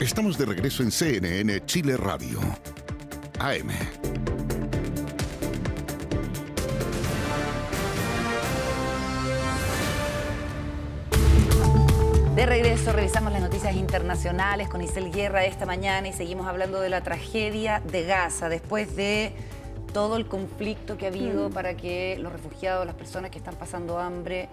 Estamos de regreso en CNN Chile Radio. AM. De regreso, revisamos las noticias internacionales con Isel Guerra esta mañana y seguimos hablando de la tragedia de Gaza después de todo el conflicto que ha habido para que los refugiados, las personas que están pasando hambre,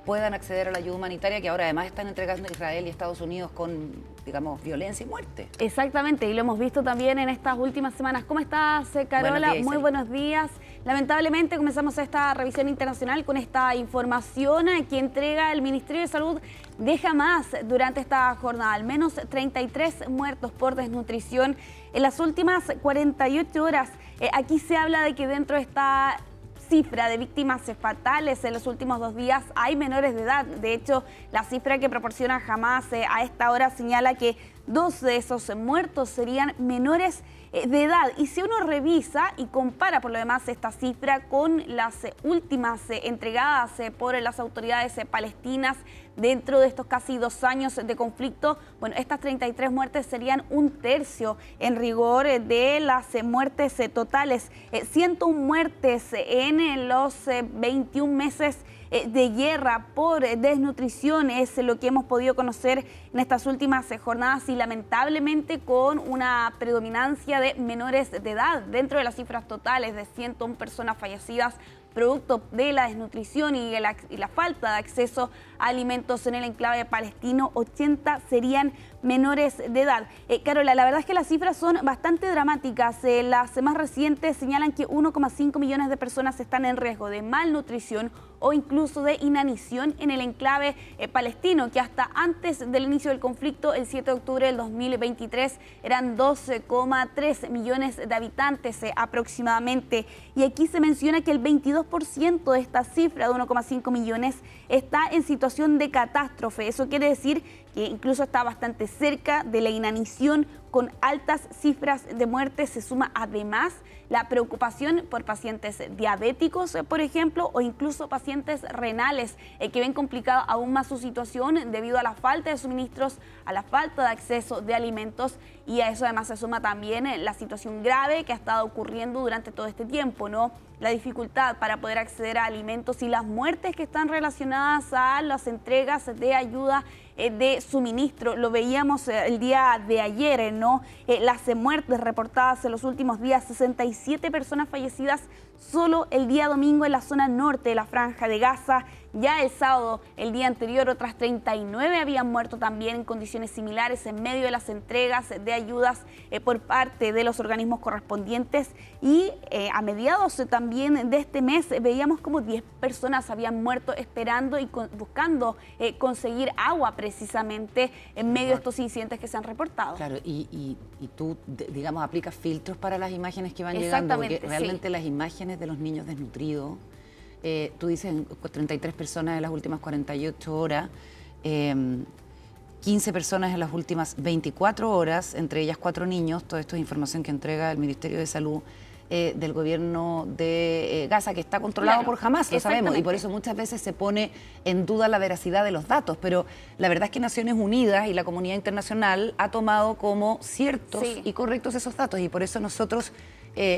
puedan acceder a la ayuda humanitaria que ahora además están entregando a Israel y Estados Unidos con, digamos, violencia y muerte. Exactamente, y lo hemos visto también en estas últimas semanas. ¿Cómo estás, Carola? Muy buenos días. Lamentablemente comenzamos esta revisión internacional con esta información que entrega el Ministerio de Salud de Hamás durante esta jornada. Al menos 33 muertos por desnutrición en las últimas 48 horas. Aquí se habla de que dentro de esta cifra de víctimas fatales en los últimos 2 días hay menores de edad. De hecho, la cifra que proporciona Hamás a esta hora señala que 2 de esos muertos serían menores de edad. Y si uno revisa y compara por lo demás esta cifra con las últimas entregadas por las autoridades palestinas dentro de estos casi 2 años de conflicto, bueno, estas 33 muertes serían 1/3 en rigor de las muertes totales. 101 muertes en los 21 meses de guerra por desnutrición es lo que hemos podido conocer en estas últimas jornadas y lamentablemente con una predominancia de menores de edad dentro de las cifras totales de 101 personas fallecidas producto de la desnutrición y la falta de acceso a alimentos en el enclave palestino. 80 serían menores de edad. Carola, la verdad es que las cifras son bastante dramáticas. Las más recientes señalan que 1,5 millones de personas están en riesgo de malnutrición o incluso de inanición en el enclave palestino, que hasta antes del inicio del conflicto, el 7 de octubre del 2023, eran 12,3 millones de habitantes aproximadamente. Y aquí se menciona que el 22% de esta cifra de 1,5 millones está en situación de catástrofe. Eso quiere decir que incluso está bastante cerca de la inanición, con altas cifras de muerte. Se suma además la preocupación por pacientes diabéticos, por ejemplo, o incluso pacientes renales que ven complicada aún más su situación debido a la falta de suministros, a la falta de acceso de alimentos, y a eso además se suma también la situación grave que ha estado ocurriendo durante todo este tiempo, ¿no? La dificultad para poder acceder a alimentos y las muertes que están relacionadas a las entregas de ayuda de suministro. Lo veíamos el día de ayer, ¿no? Las muertes reportadas en los últimos días, 67 personas fallecidas solo el día domingo en la zona norte de la Franja de Gaza. Ya el sábado, el día anterior, otras 39 habían muerto también en condiciones similares en medio de las entregas de ayudas por parte de los organismos correspondientes. Y a mediados también de este mes veíamos como 10 personas habían muerto esperando y buscando conseguir agua precisamente en medio de estos incidentes que se han reportado. Claro, y tú, digamos, aplicas filtros para las imágenes que van llegando, porque realmente las imágenes de los niños desnutridos, tú dices 33 personas en las últimas 48 horas, 15 personas en las últimas 24 horas, entre ellas 4 niños. Todo esto es información que entrega el Ministerio de Salud del gobierno de Gaza, que está controlado por Hamás, lo sabemos, y por eso muchas veces se pone en duda la veracidad de los datos, pero la verdad es que Naciones Unidas y la comunidad internacional ha tomado como ciertos y correctos esos datos, y por eso nosotros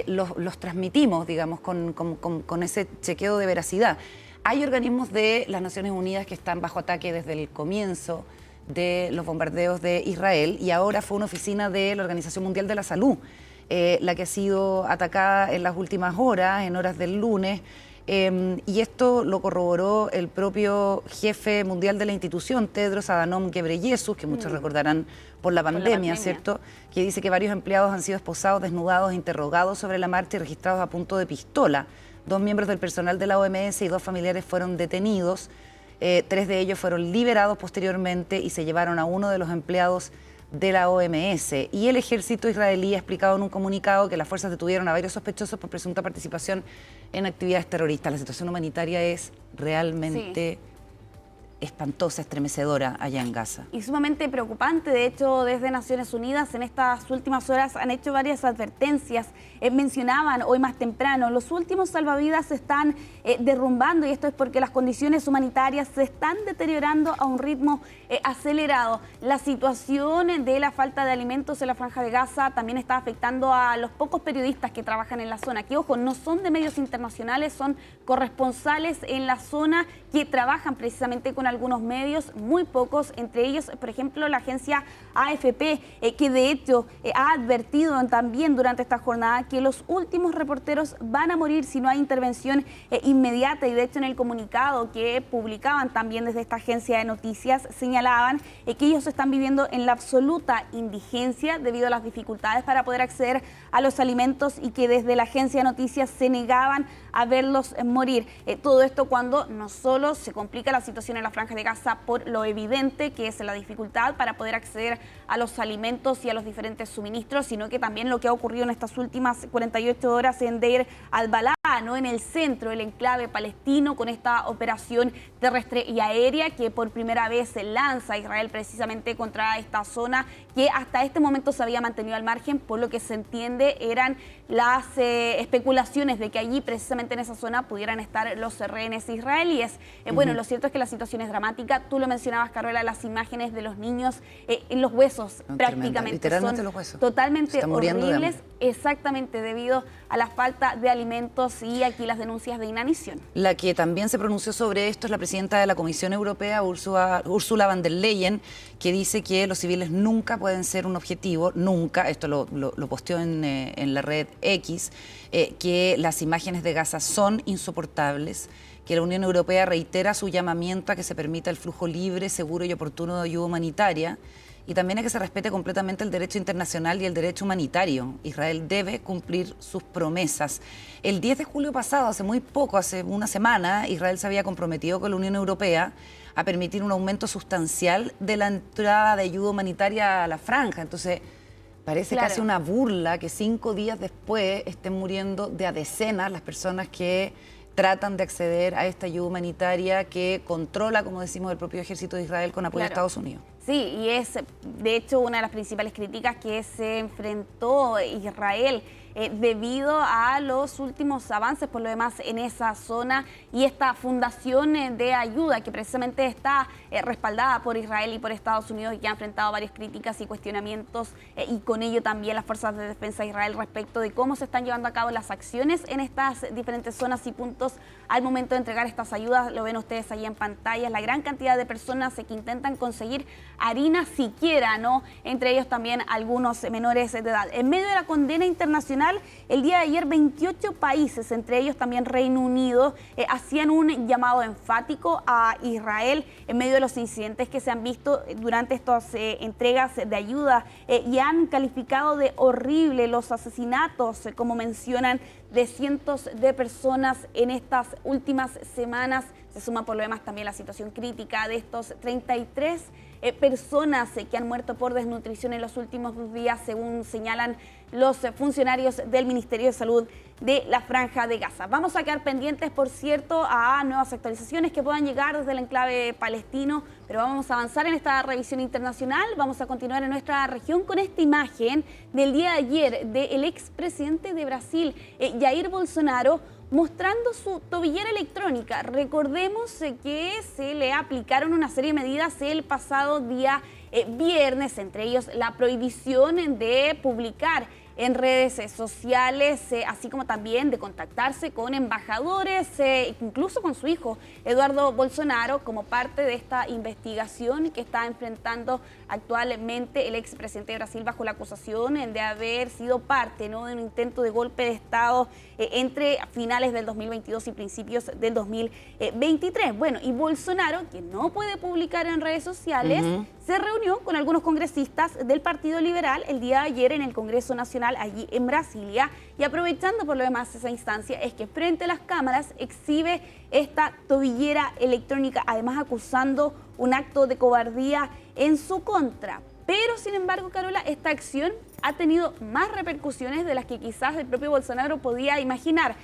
los transmitimos, digamos, con ese chequeo de veracidad. Hay organismos de las Naciones Unidas que están bajo ataque desde el comienzo de los bombardeos de Israel, y ahora fue una oficina de la Organización Mundial de la Salud la que ha sido atacada en las últimas horas, en horas del lunes, y esto lo corroboró el propio jefe mundial de la institución, Tedros Adhanom Ghebreyesus, que muchos recordarán por la pandemia, ¿cierto? Que dice que varios empleados han sido esposados, desnudados, interrogados sobre la marcha y registrados a punto de pistola. 2 miembros del personal de la OMS y 2 familiares fueron detenidos. 3 de ellos fueron liberados posteriormente y se llevaron a uno de los empleados de la OMS. Y el ejército israelí ha explicado en un comunicado que las fuerzas detuvieron a varios sospechosos por presunta participación en actividades terroristas. La situación humanitaria es realmente espantosa, estremecedora allá en Gaza. Y sumamente preocupante. De hecho, desde Naciones Unidas en estas últimas horas han hecho varias advertencias. Mencionaban hoy más temprano, los últimos salvavidas se están derrumbando, y esto es porque las condiciones humanitarias se están deteriorando a un ritmo acelerado. La situación de la falta de alimentos en la Franja de Gaza también está afectando a los pocos periodistas que trabajan en la zona, que ojo, no son de medios internacionales, son corresponsales en la zona que trabajan precisamente con algunos medios, muy pocos, entre ellos, por ejemplo, la agencia AFP, que de hecho ha advertido también durante esta jornada que los últimos reporteros van a morir si no hay intervención inmediata, y de hecho en el comunicado que publicaban también desde esta agencia de noticias señalaban que ellos están viviendo en la absoluta indigencia debido a las dificultades para poder acceder a los alimentos, y que desde la agencia de noticias se negaban a verlos morir. Todo esto cuando no solo se complica la situación en la Franja de Gaza por lo evidente que es la dificultad para poder acceder a los alimentos y a los diferentes suministros, sino que también lo que ha ocurrido en estas últimas 48 horas en Deir al-Balá, ¿no? En el centro, el enclave palestino, con esta operación terrestre y aérea que por primera vez se lanza Israel precisamente contra esta zona que hasta este momento se había mantenido al margen, por lo que se entiende eran las especulaciones de que allí precisamente en esa zona pudieran estar los rehenes israelíes. Bueno, lo cierto es que la situación es dramática. Tú lo mencionabas, Carola, las imágenes de los niños en los huesos prácticamente literalmente son los huesos. Totalmente horribles, exactamente debido a la falta de alimentos y aquí las denuncias de inanición. La que también se pronunció sobre esto es la presidenta de la Comisión Europea, Ursula von der Leyen, que dice que los civiles nunca pueden ser un objetivo, nunca, esto lo posteó en la red X, que las imágenes de Gaza son insoportables, que la Unión Europea reitera su llamamiento a que se permita el flujo libre, seguro y oportuno de ayuda humanitaria, y también a que se respete completamente el derecho internacional y el derecho humanitario. Israel debe cumplir sus promesas. El 10 de julio pasado, hace muy poco, hace una semana, Israel se había comprometido con la Unión Europea a permitir un aumento sustancial de la entrada de ayuda humanitaria a la franja. Entonces, parece casi una burla que 5 días después estén muriendo de a decenas las personas que tratan de acceder a esta ayuda humanitaria que controla, como decimos, el propio ejército de Israel con apoyo de Estados Unidos. Sí, y es de hecho una de las principales críticas que se enfrentó Israel debido a los últimos avances, por lo demás, en esa zona, y esta fundación de ayuda que precisamente está respaldada por Israel y por Estados Unidos, y que ha enfrentado varias críticas y cuestionamientos, y con ello también las fuerzas de defensa de Israel respecto de cómo se están llevando a cabo las acciones en estas diferentes zonas y puntos al momento de entregar estas ayudas. Lo ven ustedes ahí en pantalla, la gran cantidad de personas que intentan conseguir harina siquiera, ¿no? Entre ellos también algunos menores de edad. En medio de la condena internacional, el día de ayer 28 países, entre ellos también Reino Unido, hacían un llamado enfático a Israel en medio de los incidentes que se han visto durante estas entregas de ayuda, y han calificado de horrible los asesinatos, como mencionan, de cientos de personas en estas últimas semanas. Se suma por lo demás también la situación crítica de estos 33 personas que han muerto por desnutrición en los últimos 2 días, según señalan los funcionarios del Ministerio de Salud de la Franja de Gaza. Vamos a quedar pendientes, por cierto, a nuevas actualizaciones que puedan llegar desde el enclave palestino, pero vamos a avanzar en esta revisión internacional. Vamos a continuar en nuestra región con esta imagen del día de ayer del expresidente de Brasil, Jair Bolsonaro, mostrando su tobillera electrónica. Recordemos que se le aplicaron una serie de medidas el pasado día viernes, entre ellos la prohibición de publicar en redes sociales, así como también de contactarse con embajadores, incluso con su hijo Eduardo Bolsonaro, como parte de esta investigación que está enfrentando actualmente el expresidente de Brasil bajo la acusación de haber sido parte, ¿no?, de un intento de golpe de Estado entre finales del 2022 y principios del 2023. Bueno, y Bolsonaro, que no puede publicar en redes sociales, se reunió con algunos congresistas del Partido Liberal el día de ayer en el Congreso Nacional allí en Brasilia, y aprovechando por lo demás esa instancia es que frente a las cámaras exhibe esta tobillera electrónica, además acusando un acto de cobardía en su contra. Pero, sin embargo, Carola, esta acción ha tenido más repercusiones de las que quizás el propio Bolsonaro podía imaginar.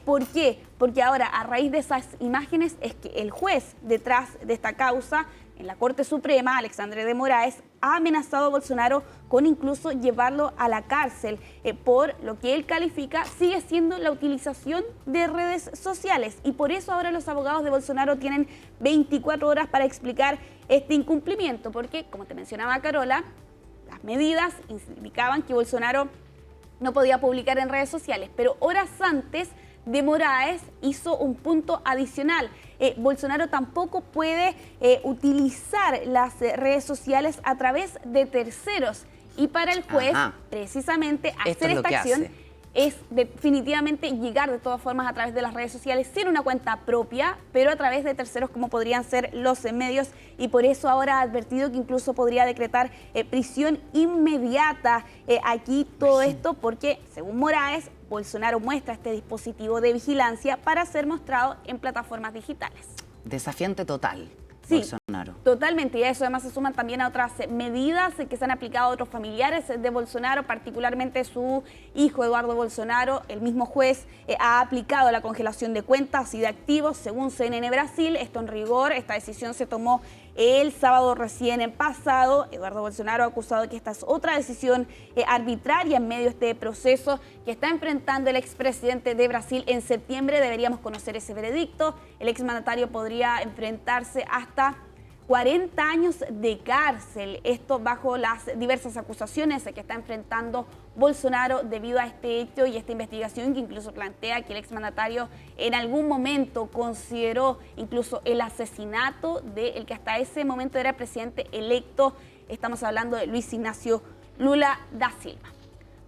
¿Por qué? Porque ahora, a raíz de esas imágenes, es que el juez detrás de esta causa en la Corte Suprema, Alexandre de Moraes, ha amenazado a Bolsonaro con incluso llevarlo a la cárcel por lo que él califica sigue siendo la utilización de redes sociales. Y por eso ahora los abogados de Bolsonaro tienen 24 horas para explicar este incumplimiento, porque, como te mencionaba Carola, las medidas indicaban que Bolsonaro no podía publicar en redes sociales, pero horas antes de Moraes hizo un punto adicional. Bolsonaro tampoco puede utilizar las redes sociales a través de terceros. Y para el juez, precisamente, hacer esta acción es definitivamente llegar de todas formas a través de las redes sociales sin una cuenta propia, pero a través de terceros como podrían ser los medios, y por eso ahora ha advertido que incluso podría decretar prisión inmediata. Aquí todo esto porque, según Moraes, Bolsonaro muestra este dispositivo de vigilancia para ser mostrado en plataformas digitales. Desafiante total. Sí, Bolsonaro. Totalmente, y a eso además se suman también a otras medidas que se han aplicado a otros familiares de Bolsonaro, particularmente su hijo Eduardo Bolsonaro. El mismo juez ha aplicado la congelación de cuentas y de activos, según CNN Brasil. Esto en rigor, esta decisión se tomó el sábado recién pasado. Eduardo Bolsonaro ha acusado de que esta es otra decisión arbitraria en medio de este proceso que está enfrentando el expresidente de Brasil. En septiembre deberíamos conocer ese veredicto. El exmandatario podría enfrentarse hasta 40 años de cárcel, esto bajo las diversas acusaciones que está enfrentando Bolsonaro debido a este hecho y esta investigación que incluso plantea que el exmandatario en algún momento consideró incluso el asesinato del que hasta ese momento era presidente electo. Estamos hablando de Luis Ignacio Lula da Silva.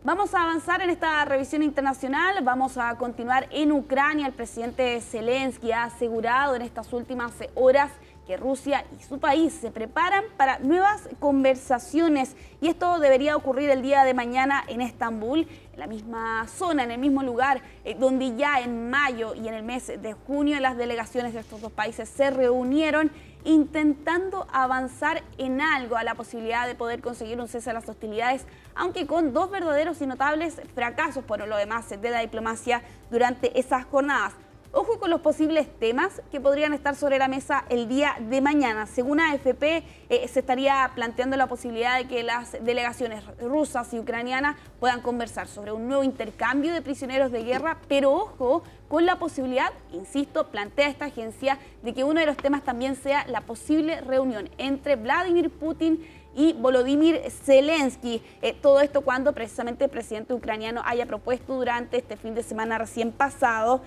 Vamos a avanzar en esta revisión internacional, vamos a continuar en Ucrania. El presidente Zelensky ha asegurado en estas últimas horas que Rusia y su país se preparan para nuevas conversaciones, y esto debería ocurrir el día de mañana en Estambul, en la misma zona, en el mismo lugar donde ya en mayo y en el mes de junio las delegaciones de estos dos países se reunieron intentando avanzar en algo, a la posibilidad de poder conseguir un cese a las hostilidades, aunque con dos verdaderos y notables fracasos por lo demás de la diplomacia durante esas jornadas. Ojo con los posibles temas que podrían estar sobre la mesa el día de mañana. Según AFP, se estaría planteando la posibilidad de que las delegaciones rusas y ucranianas puedan conversar sobre un nuevo intercambio de prisioneros de guerra, pero ojo con la posibilidad, insisto, plantea esta agencia, de que uno de los temas también sea la posible reunión entre Vladimir Putin y Volodymyr Zelensky. Todo esto cuando precisamente el presidente ucraniano haya propuesto durante este fin de semana recién pasado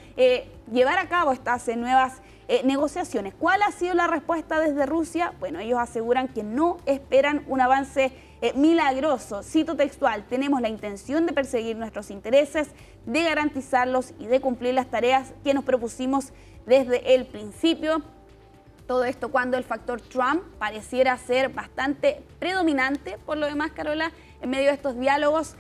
llevar a cabo estas nuevas negociaciones. ¿Cuál ha sido la respuesta desde Rusia? Bueno, ellos aseguran que no esperan un avance milagroso. Cito textual: tenemos la intención de perseguir nuestros intereses, de garantizarlos y de cumplir las tareas que nos propusimos desde el principio. Todo esto cuando el factor Trump pareciera ser bastante predominante. Por lo demás, Carola, en medio de estos diálogos,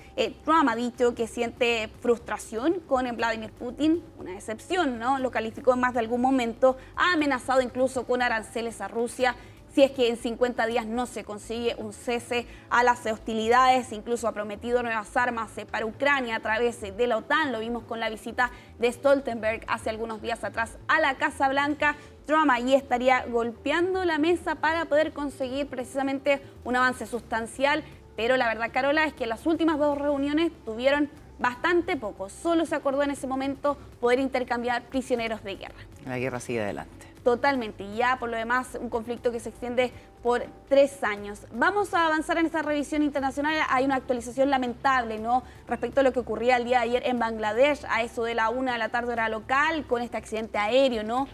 Trump ha dicho que siente frustración con Vladimir Putin, una decepción, ¿no? Lo calificó en más de algún momento, ha amenazado incluso con aranceles a Rusia si es que en 50 días no se consigue un cese a las hostilidades. Incluso ha prometido nuevas armas para Ucrania a través de la OTAN. Lo vimos con la visita de Stoltenberg hace algunos días atrás a la Casa Blanca. Trump allí estaría golpeando la mesa para poder conseguir precisamente un avance sustancial, pero la verdad, Carola, es que las últimas dos reuniones tuvieron bastante poco. Solo se acordó en ese momento poder intercambiar prisioneros de guerra. La guerra sigue adelante. Totalmente, y ya por lo demás un conflicto que se extiende por 3 años. Vamos a avanzar en esta revisión internacional. Hay una actualización lamentable, ¿no?, respecto a lo que ocurría el día de ayer en Bangladesh, a eso de la 1 de la tarde hora local, con este accidente aéreo, ¿no?,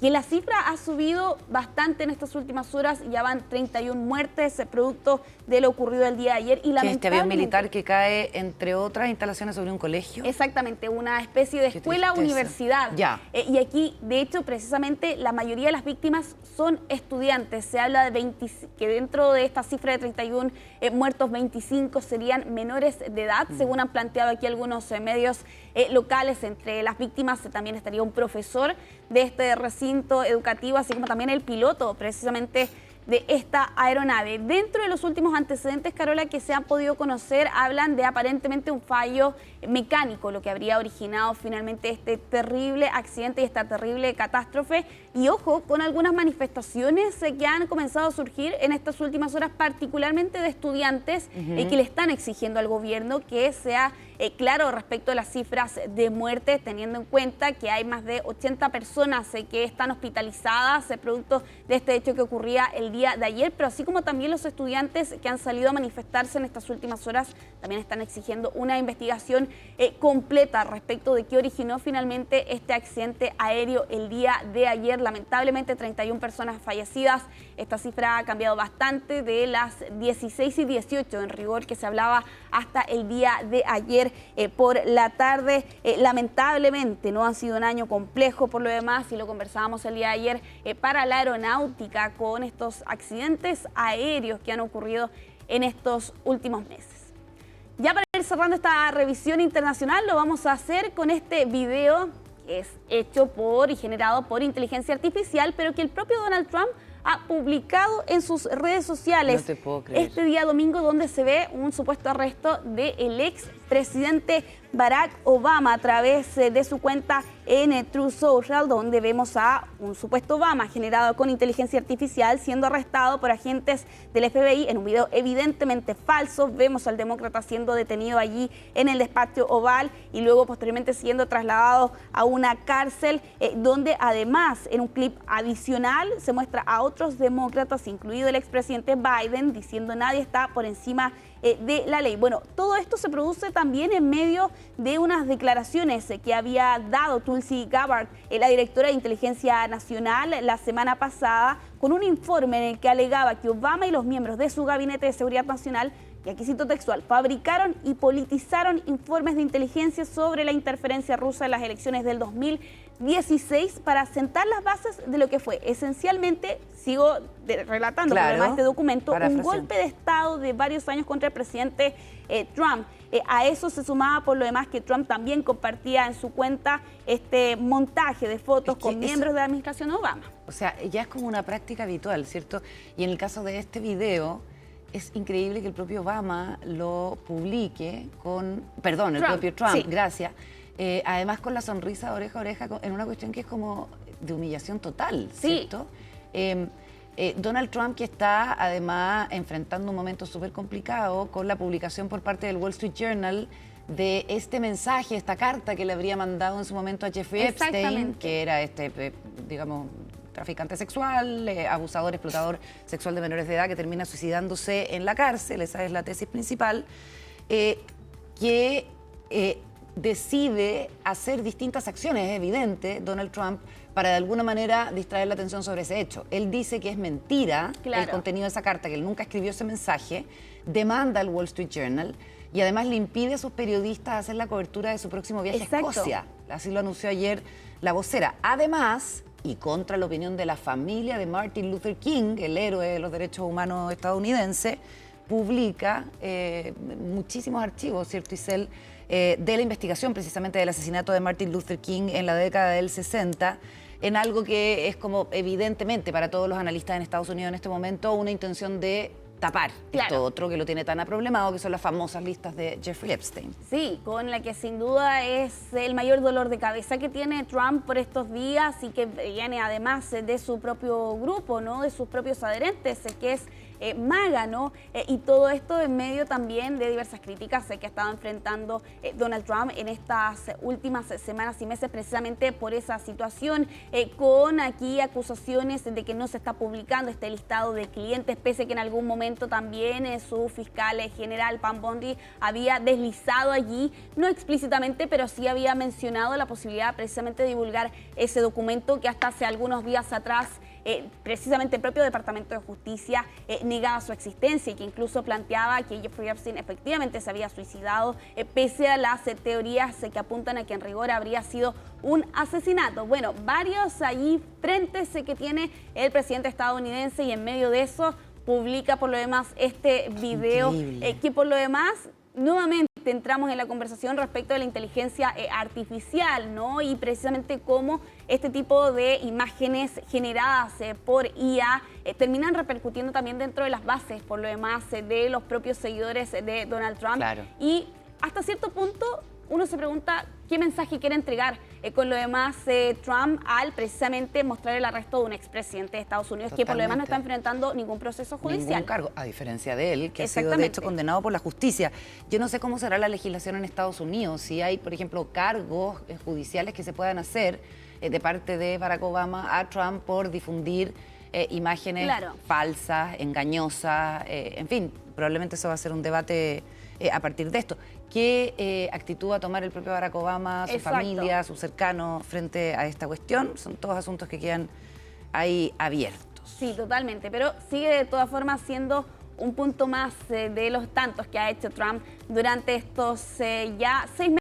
que la cifra ha subido bastante en estas últimas horas. Ya van 31 muertes producto de lo ocurrido el día de ayer. Y este avión militar que cae, entre otras instalaciones, sobre un colegio. Exactamente, una especie de escuela-universidad. Ya. Y aquí, de hecho, precisamente la mayoría de las víctimas son estudiantes. Se habla de que dentro de esta cifra de 31 muertos, 25 serían menores de edad, según han planteado aquí algunos medios locales. Entre las víctimas también estaría un profesor de este recinto educativo, así como también el piloto precisamente de esta aeronave. Dentro de los últimos antecedentes, Carola, que se han podido conocer, hablan de aparentemente un fallo mecánico, lo que habría originado finalmente este terrible accidente y esta terrible catástrofe. Y ojo, con algunas manifestaciones que han comenzado a surgir en estas últimas horas, particularmente de estudiantes que le están exigiendo al gobierno que sea claro respecto a las cifras de muertes, teniendo en cuenta que hay más de 80 personas que están hospitalizadas producto de este hecho que ocurría el día de ayer, pero así como también los estudiantes que han salido a manifestarse en estas últimas horas también están exigiendo una investigación completa respecto de qué originó finalmente este accidente aéreo el día de ayer. Lamentablemente 31 personas fallecidas. Esta cifra ha cambiado bastante de las 16 y 18 en rigor que se hablaba hasta el día de ayer por la tarde. Lamentablemente no ha sido un año complejo por lo demás, y lo conversábamos el día de ayer, para la aeronáutica con estos accidentes aéreos que han ocurrido en estos últimos meses. Ya para ir cerrando esta revisión internacional, lo vamos a hacer con este video que es hecho por y generado por inteligencia artificial, pero que el propio Donald Trump ha publicado en sus redes sociales. No te puedo creer. Este día domingo, donde se ve un supuesto arresto del expresidente Barack Obama a través de su cuenta en Truth Social, donde vemos a un supuesto Obama generado con inteligencia artificial siendo arrestado por agentes del FBI en un video evidentemente falso. Vemos al demócrata siendo detenido allí en el despacho Oval y luego posteriormente siendo trasladado a una cárcel, donde además en un clip adicional se muestra a otros demócratas, incluido el expresidente Biden, diciendo nadie está por encima de la ley. Bueno, todo esto se produce también en medio de unas declaraciones que había dado Tulsi Gabbard, la directora de Inteligencia Nacional, la semana pasada, con un informe en el que alegaba que Obama y los miembros de su Gabinete de Seguridad Nacional, y aquí cito textual, fabricaron y politizaron informes de inteligencia sobre la interferencia rusa en las elecciones del 2016 para sentar las bases de lo que fue esencialmente, sigo relatando por demás este documento, un golpe de Estado de varios años contra el presidente Trump. A eso se sumaba por lo demás que Trump también compartía en su cuenta este montaje de fotos con miembros de la administración Obama. O sea, ya es como una práctica habitual, ¿cierto? Y en el caso de este video, es increíble que el propio Obama lo publique con, perdón, el propio Trump, sí. Gracias. Además con la sonrisa de oreja a oreja, en una cuestión que es como de humillación total, ¿cierto? Sí. Donald Trump, que está además enfrentando un momento súper complicado con la publicación por parte del Wall Street Journal de este mensaje, esta carta que le habría mandado en su momento a Jeffrey Epstein, que era digamos, traficante sexual, abusador, explotador sexual de menores de edad, que termina suicidándose en la cárcel. Esa es la tesis principal, que decide hacer distintas acciones, es evidente, Donald Trump, para de alguna manera distraer la atención sobre ese hecho. Él dice que es mentira el contenido de esa carta, que él nunca escribió ese mensaje, demanda al Wall Street Journal y además le impide a sus periodistas hacer la cobertura de su próximo viaje a Escocia. Así lo anunció ayer la vocera. Además, y contra la opinión de la familia de Martin Luther King, el héroe de los derechos humanos estadounidense, publica muchísimos archivos, ¿cierto, Isel?, de la investigación precisamente del asesinato de Martin Luther King en la década del 60, en algo que es como evidentemente para todos los analistas en Estados Unidos en este momento una intención de tapar esto otro que lo tiene tan aproblemado, que son las famosas listas de Jeffrey Epstein. Sí, con la que sin duda es el mayor dolor de cabeza que tiene Trump por estos días y que viene además de su propio grupo, ¿no? De sus propios adherentes, que es MAGA, ¿no? Y todo esto en medio también de diversas críticas que ha estado enfrentando Donald Trump en estas últimas semanas y meses, precisamente por esa situación, con aquí acusaciones de que no se está publicando este listado de clientes, pese a que en algún momento también su fiscal general, Pam Bondi, había deslizado allí, no explícitamente, pero sí había mencionado la posibilidad precisamente de divulgar ese documento que hasta hace algunos días atrás precisamente el propio Departamento de Justicia negaba su existencia y que incluso planteaba que Jeffrey Epstein efectivamente se había suicidado, pese a las teorías que apuntan a que en rigor habría sido un asesinato. Bueno, varios allí frentes que tiene el presidente estadounidense, y en medio de eso publica por lo demás este video que por lo demás nuevamente centramos en la conversación respecto de la inteligencia artificial, ¿no? Y precisamente cómo este tipo de imágenes generadas por IA terminan repercutiendo también dentro de las bases, por lo demás, de los propios seguidores de Donald Trump. Claro. Y hasta cierto punto uno se pregunta qué mensaje quiere entregar con lo demás Trump al precisamente mostrar el arresto de un expresidente de Estados Unidos. Totalmente. Que por lo demás no está enfrentando ningún proceso judicial. Ningún cargo, a diferencia de él, que ha sido de hecho condenado por la justicia. Yo no sé cómo será la legislación en Estados Unidos, si hay, por ejemplo, cargos judiciales que se puedan hacer de parte de Barack Obama a Trump por difundir imágenes falsas, engañosas, en fin, probablemente eso va a ser un debate a partir de esto. ¿Qué actitud va a tomar el propio Barack Obama, su familia, sus cercanos frente a esta cuestión? Son todos asuntos que quedan ahí abiertos. Sí, totalmente, pero sigue de todas formas siendo un punto más de los tantos que ha hecho Trump durante estos ya 6 meses.